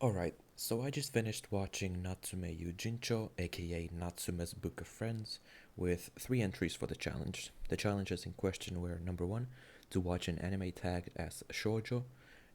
Alright, so I just finished watching Natsume Yuujinchou, aka Natsume's Book of Friends, with 3 entries for the challenge. The challenges in question were number 1, to watch an anime tagged as shoujo,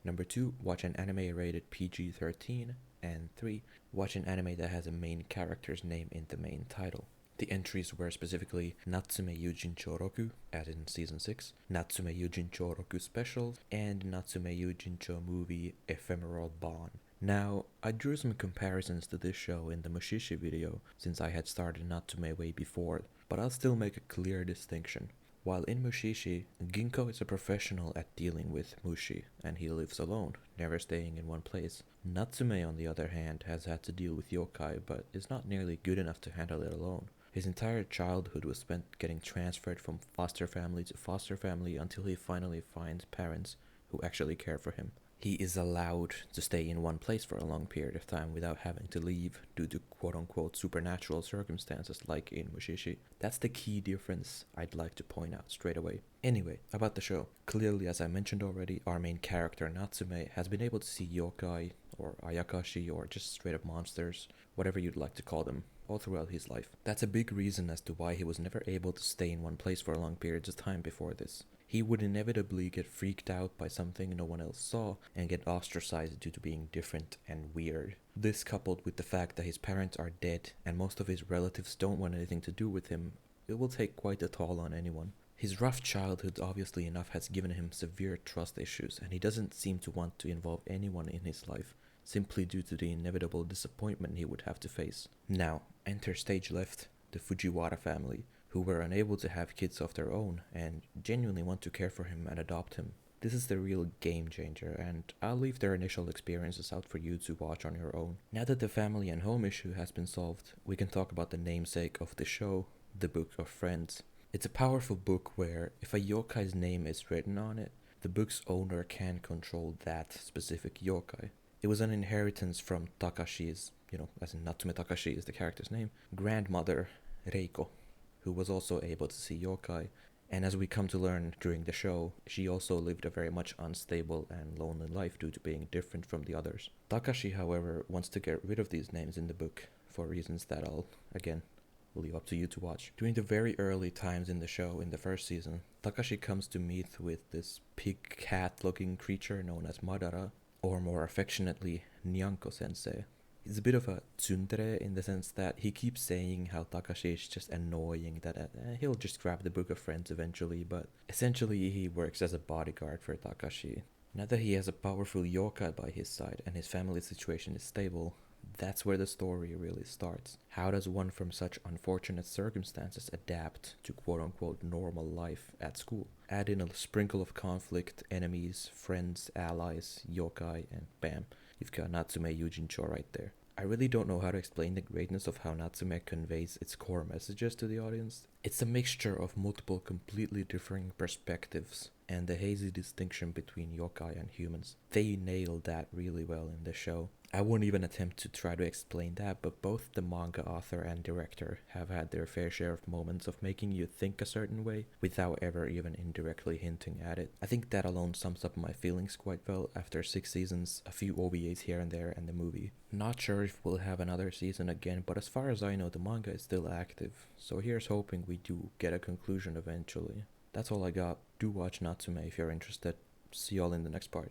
number 2, watch an anime rated PG-13, and 3, watch an anime that has a main character's name in the main title. The entries were specifically Natsume Yuujinchou Roku, as in Season 6, Natsume Yuujinchou Roku Special, and Natsume Yuujinchou Movie Ephemeral Bond. Now, I drew some comparisons to this show in the Mushishi video, since I had started Natsume way before, but I'll still make a clear distinction. While in Mushishi, Ginko is a professional at dealing with Mushi, and he lives alone, never staying in one place. Natsume, on the other hand, has had to deal with yokai, but is not nearly good enough to handle it alone. His entire childhood was spent getting transferred from foster family to foster family until he finally finds parents who actually care for him. He is allowed to stay in one place for a long period of time without having to leave due to quote unquote supernatural circumstances like in Mushishi. That's the key difference I'd like to point out straight away. Anyway, about the show. Clearly, as I mentioned already, our main character Natsume has been able to see yokai, or ayakashi, or just straight up monsters, whatever you'd like to call them, all throughout his life. That's a big reason as to why he was never able to stay in one place for long periods of time before this. He would inevitably get freaked out by something no one else saw and get ostracized due to being different and weird. This, coupled with the fact that his parents are dead and most of his relatives don't want anything to do with him, it will take quite a toll on anyone. His rough childhood, obviously enough, has given him severe trust issues, and he doesn't seem to want to involve anyone in his life, simply due to the inevitable disappointment he would have to face. Now, enter stage left, the Fujiwara family, who were unable to have kids of their own and genuinely want to care for him and adopt him. This is the real game changer, and I'll leave their initial experiences out for you to watch on your own. Now that the family and home issue has been solved, we can talk about the namesake of the show, the Book of Friends. It's a powerful book where, if a yokai's name is written on it, the book's owner can control that specific yokai. It was an inheritance from Takashi's, as in Natsume Takashi is the character's name, grandmother, Reiko, who was also able to see yokai, and as we come to learn during the show, she also lived a very much unstable and lonely life due to being different from the others. Takashi, however, wants to get rid of these names in the book, for reasons that I'll, again, leave up to you to watch. During the very early times in the show, in the first season, Takashi comes to meet with this pig cat looking creature known as Madara, or more affectionately, Nyanko sensei. He's a bit of a tsundere in the sense that he keeps saying how Takashi is just annoying, that he'll just grab the Book of Friends eventually, but essentially he works as a bodyguard for Takashi. Now that he has a powerful yokai by his side and his family situation is stable, that's where the story really starts. How does one from such unfortunate circumstances adapt to quote unquote normal life at school? Add in a sprinkle of conflict, enemies, friends, allies, yokai, and bam, you've got Natsume Yuujinchou right there. I really don't know how to explain the greatness of how Natsume conveys its core messages to the audience. It's a mixture of multiple completely differing perspectives and the hazy distinction between yokai and humans. They nailed that really well in the show. I won't even attempt to try to explain that, but both the manga author and director have had their fair share of moments of making you think a certain way without ever even indirectly hinting at it. I think that alone sums up my feelings quite well after 6 seasons, a few OVAs here and there, and the movie. Not sure if we'll have another season again, but as far as I know, the manga is still active, so here's hoping we do get a conclusion eventually. That's all I got. Do watch Natsume if you're interested. See y'all in the next part.